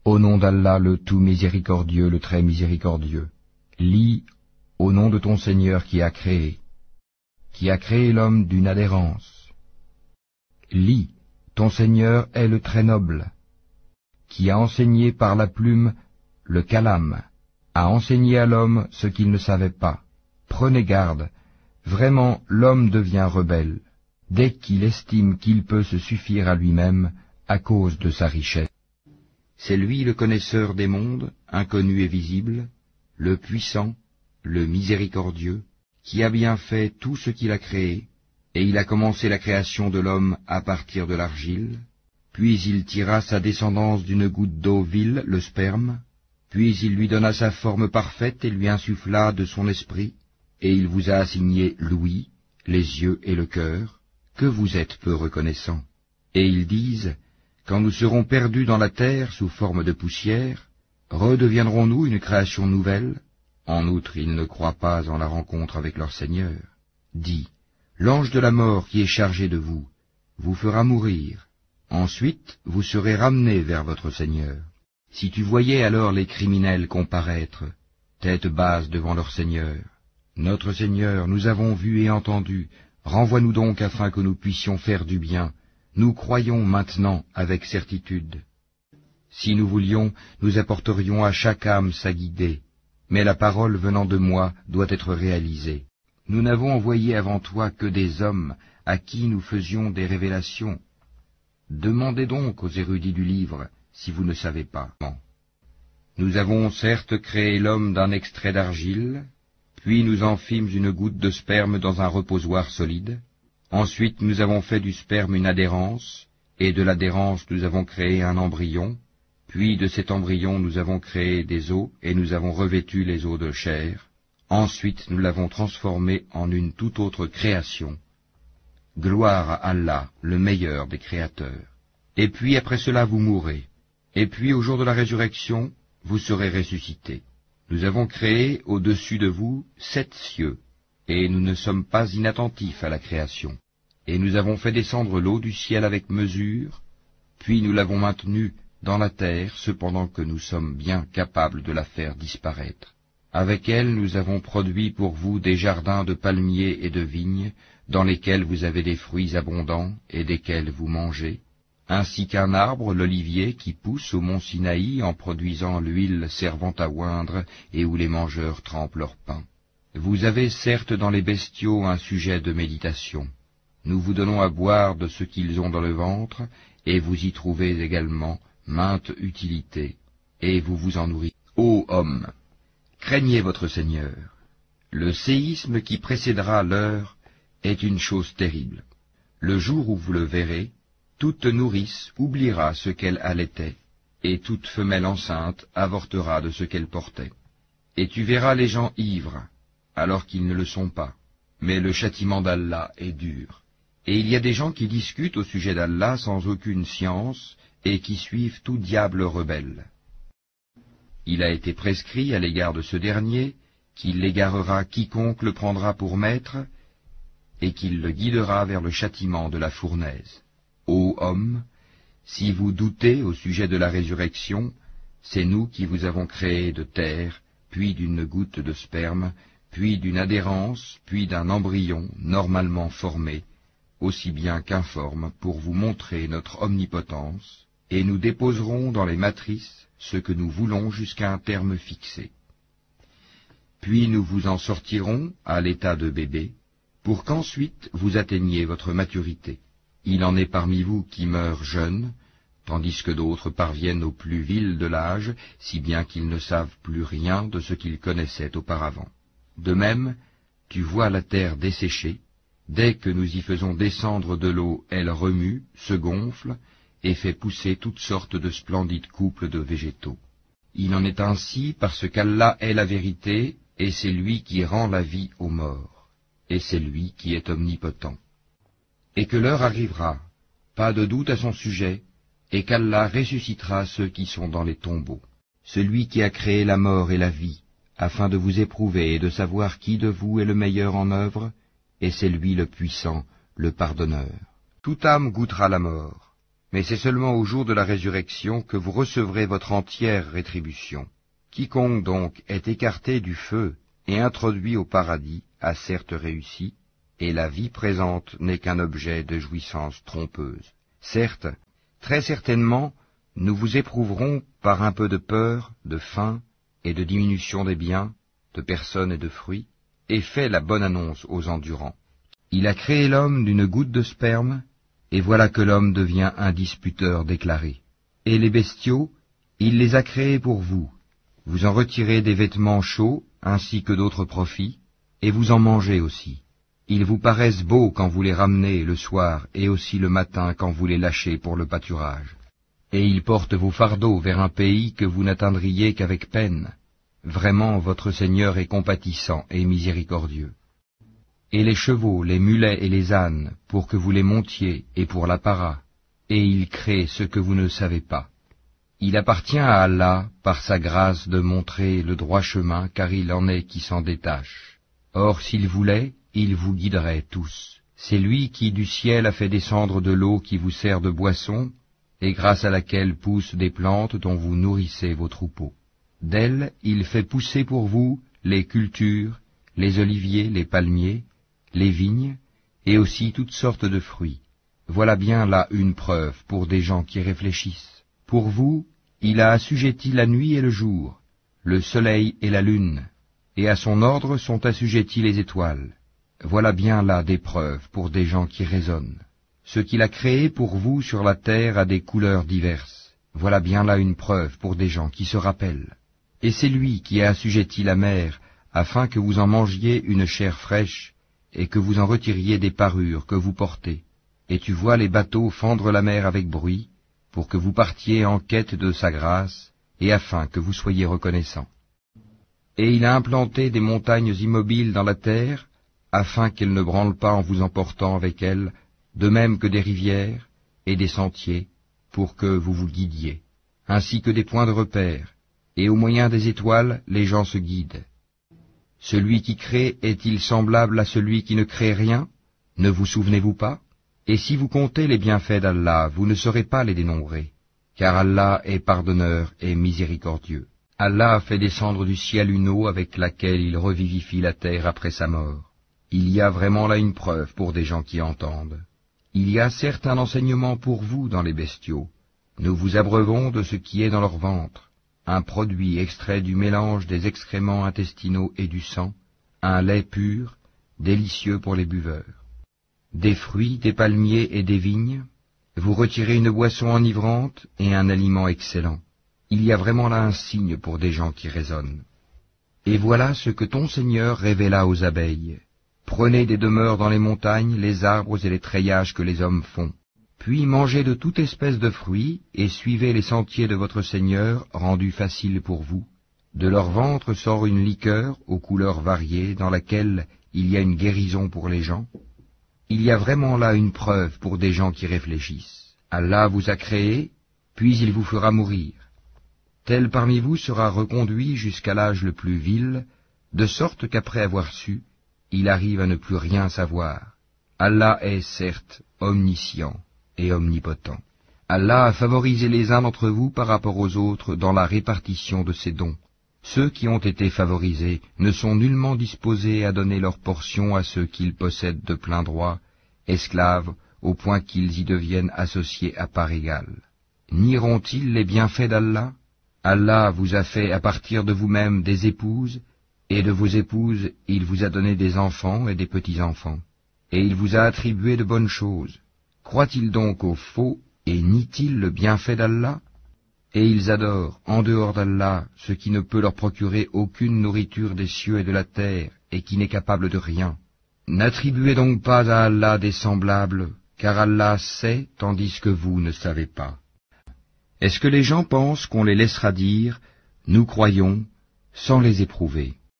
Au nom d'Allah, le tout miséricordieux, le très miséricordieux. Lis, au nom de ton Seigneur qui a créé l'homme d'une adhérence. Lis, ton Seigneur est le très noble, qui a enseigné par la plume le calame, a enseigné à l'homme ce qu'il ne savait pas. Prenez garde, vraiment l'homme devient rebelle, dès qu'il estime qu'il peut se suffire à lui-même à cause de sa richesse. C'est lui le connaisseur des mondes, inconnu et visible, le puissant, le miséricordieux, qui a bien fait tout ce qu'il a créé, et il a commencé la création de l'homme à partir de l'argile, puis il tira sa descendance d'une goutte d'eau vile, le sperme, puis il lui donna sa forme parfaite et lui insuffla de son esprit, et il vous a assigné l'ouïe, les yeux et le cœur, que vous êtes peu reconnaissants. Et ils disent, quand nous serons perdus dans la terre sous forme de poussière, redeviendrons-nous une création nouvelle? En outre, ils ne croient pas en la rencontre avec leur Seigneur. Dis, l'ange de la mort qui est chargé de vous, vous fera mourir. Ensuite, vous serez ramenés vers votre Seigneur. Si tu voyais alors les criminels comparaître, tête basse devant leur Seigneur. Notre Seigneur, nous avons vu et entendu, renvoie-nous donc afin que nous puissions faire du bien. Nous croyons maintenant avec certitude. Si nous voulions, nous apporterions à chaque âme sa guidée, mais la parole venant de moi doit être réalisée. Nous n'avons envoyé avant toi que des hommes à qui nous faisions des révélations. Demandez donc aux érudits du livre, si vous ne savez pas. Nous avons certes créé l'homme d'un extrait d'argile, puis nous en fîmes une goutte de sperme dans un reposoir solide. Ensuite nous avons fait du sperme une adhérence, et de l'adhérence nous avons créé un embryon, puis de cet embryon nous avons créé des os, et nous avons revêtu les os de chair. Ensuite nous l'avons transformé en une toute autre création. Gloire à Allah, le meilleur des créateurs. Et puis après cela vous mourrez, et puis au jour de la résurrection, vous serez ressuscités. Nous avons créé au-dessus de vous 7 cieux, et nous ne sommes pas inattentifs à la création. Et nous avons fait descendre l'eau du ciel avec mesure, puis nous l'avons maintenue dans la terre, cependant que nous sommes bien capables de la faire disparaître. Avec elle nous avons produit pour vous des jardins de palmiers et de vignes, dans lesquels vous avez des fruits abondants et desquels vous mangez, ainsi qu'un arbre, l'olivier, qui pousse au mont Sinaï en produisant l'huile servant à oindre et où les mangeurs trempent leur pain. Vous avez certes dans les bestiaux un sujet de méditation. Nous vous donnons à boire de ce qu'ils ont dans le ventre, et vous y trouvez également mainte utilité, et vous vous en nourrissez. Ô hommes, craignez votre Seigneur. Le séisme qui précédera l'heure est une chose terrible. Le jour où vous le verrez, toute nourrice oubliera ce qu'elle allaitait, et toute femelle enceinte avortera de ce qu'elle portait. Et tu verras les gens ivres, alors qu'ils ne le sont pas. Mais le châtiment d'Allah est dur. Et il y a des gens qui discutent au sujet d'Allah sans aucune science, et qui suivent tout diable rebelle. Il a été prescrit à l'égard de ce dernier, qu'il égarera quiconque le prendra pour maître, et qu'il le guidera vers le châtiment de la fournaise. Ô hommes, si vous doutez au sujet de la résurrection, c'est nous qui vous avons créé de terre, puis d'une goutte de sperme, puis d'une adhérence, puis d'un embryon normalement formé, aussi bien qu'informe, pour vous montrer notre omnipotence, et nous déposerons dans les matrices ce que nous voulons jusqu'à un terme fixé. Puis nous vous en sortirons à l'état de bébé, pour qu'ensuite vous atteigniez votre maturité. Il en est parmi vous qui meurent jeunes, tandis que d'autres parviennent au plus vil de l'âge, si bien qu'ils ne savent plus rien de ce qu'ils connaissaient auparavant. De même, tu vois la terre desséchée, dès que nous y faisons descendre de l'eau, elle remue, se gonfle, et fait pousser toutes sortes de splendides couples de végétaux. Il en est ainsi parce qu'Allah est la vérité, et c'est lui qui rend la vie aux morts, et c'est lui qui est omnipotent. Et que l'heure arrivera, pas de doute à son sujet, et qu'Allah ressuscitera ceux qui sont dans les tombeaux. Celui qui a créé la mort et la vie, afin de vous éprouver et de savoir qui de vous est le meilleur en œuvre, et c'est lui le puissant, le pardonneur. Toute âme goûtera la mort, Mais c'est seulement au jour de la résurrection que vous recevrez votre entière rétribution. Quiconque donc est écarté du feu et introduit au paradis a certes réussi, et la vie présente n'est qu'un objet de jouissance trompeuse. Certes, très certainement, nous vous éprouverons par un peu de peur, de faim et de diminution des biens, de personnes et de fruits, et fait la bonne annonce aux endurants. Il a créé l'homme d'une goutte de sperme, et voilà que l'homme devient un disputeur déclaré. Et les bestiaux, il les a créés pour vous. Vous en retirez des vêtements chauds, ainsi que d'autres profits, et vous en mangez aussi. Ils vous paraissent beaux quand vous les ramenez le soir, et aussi le matin quand vous les lâchez pour le pâturage. Et ils portent vos fardeaux vers un pays que vous n'atteindriez qu'avec peine. Vraiment, votre Seigneur est compatissant et miséricordieux. Et les chevaux, les mulets et les ânes, pour que vous les montiez, et pour l'apparat, et il crée ce que vous ne savez pas. Il appartient à Allah, par sa grâce, de montrer le droit chemin, car il en est qui s'en détache. Or, s'il voulait, il vous guiderait tous. C'est lui qui du ciel a fait descendre de l'eau qui vous sert de boisson, et grâce à laquelle poussent des plantes dont vous nourrissez vos troupeaux. D'elle, il fait pousser pour vous les cultures, les oliviers, les palmiers, les vignes, et aussi toutes sortes de fruits. Voilà bien là une preuve pour des gens qui réfléchissent. Pour vous, il a assujetti la nuit et le jour, le soleil et la lune, et à son ordre sont assujettis les étoiles. Voilà bien là des preuves pour des gens qui raisonnent. Ce qu'il a créé pour vous sur la terre a des couleurs diverses. Voilà bien là une preuve pour des gens qui se rappellent. Et c'est lui qui a assujetti la mer, afin que vous en mangiez une chair fraîche, et que vous en retiriez des parures que vous portez. Et tu vois les bateaux fendre la mer avec bruit, pour que vous partiez en quête de sa grâce, et afin que vous soyez reconnaissants. Et il a implanté des montagnes immobiles dans la terre, afin qu'elles ne branlent pas en vous emportant avec elles, de même que des rivières et des sentiers, pour que vous vous guidiez, ainsi que des points de repère, et au moyen des étoiles les gens se guident. Celui qui crée est-il semblable à celui qui ne crée rien? Ne vous souvenez-vous pas? Et si vous comptez les bienfaits d'Allah, vous ne saurez pas les dénombrer, car Allah est pardonneur et miséricordieux. Allah a fait descendre du ciel une eau avec laquelle il revivifie la terre après sa mort. Il y a vraiment là une preuve pour des gens qui entendent. Il y a certes un enseignement pour vous dans les bestiaux. Nous vous abreuvons de ce qui est dans leur ventre, un produit extrait du mélange des excréments intestinaux et du sang, un lait pur, délicieux pour les buveurs. Des fruits, des palmiers et des vignes, vous retirez une boisson enivrante et un aliment excellent. Il y a vraiment là un signe pour des gens qui raisonnent. Et voilà ce que ton Seigneur révéla aux abeilles. Prenez des demeures dans les montagnes, les arbres et les treillages que les hommes font. Puis mangez de toute espèce de fruits, et suivez les sentiers de votre Seigneur, rendus faciles pour vous. De leur ventre sort une liqueur aux couleurs variées, dans laquelle il y a une guérison pour les gens. Il y a vraiment là une preuve pour des gens qui réfléchissent. Allah vous a créé, puis il vous fera mourir. Tel parmi vous sera reconduit jusqu'à l'âge le plus vil, de sorte qu'après avoir su, il arrive à ne plus rien savoir. Allah est certes omniscient et omnipotent. Allah a favorisé les uns d'entre vous par rapport aux autres dans la répartition de ses dons. Ceux qui ont été favorisés ne sont nullement disposés à donner leur portion à ceux qu'ils possèdent de plein droit, esclaves, au point qu'ils y deviennent associés à part égale. Nieront-ils les bienfaits d'Allah? Allah vous a fait à partir de vous-même des épouses, et de vos épouses il vous a donné des enfants et des petits-enfants, et il vous a attribué de bonnes choses. Croient-ils donc au faux, et nient-ils le bienfait d'Allah? Et ils adorent, en dehors d'Allah, ce qui ne peut leur procurer aucune nourriture des cieux et de la terre, et qui n'est capable de rien. N'attribuez donc pas à Allah des semblables, car Allah sait, tandis que vous ne savez pas. Est-ce que les gens pensent qu'on les laissera dire « Nous croyons » sans les éprouver?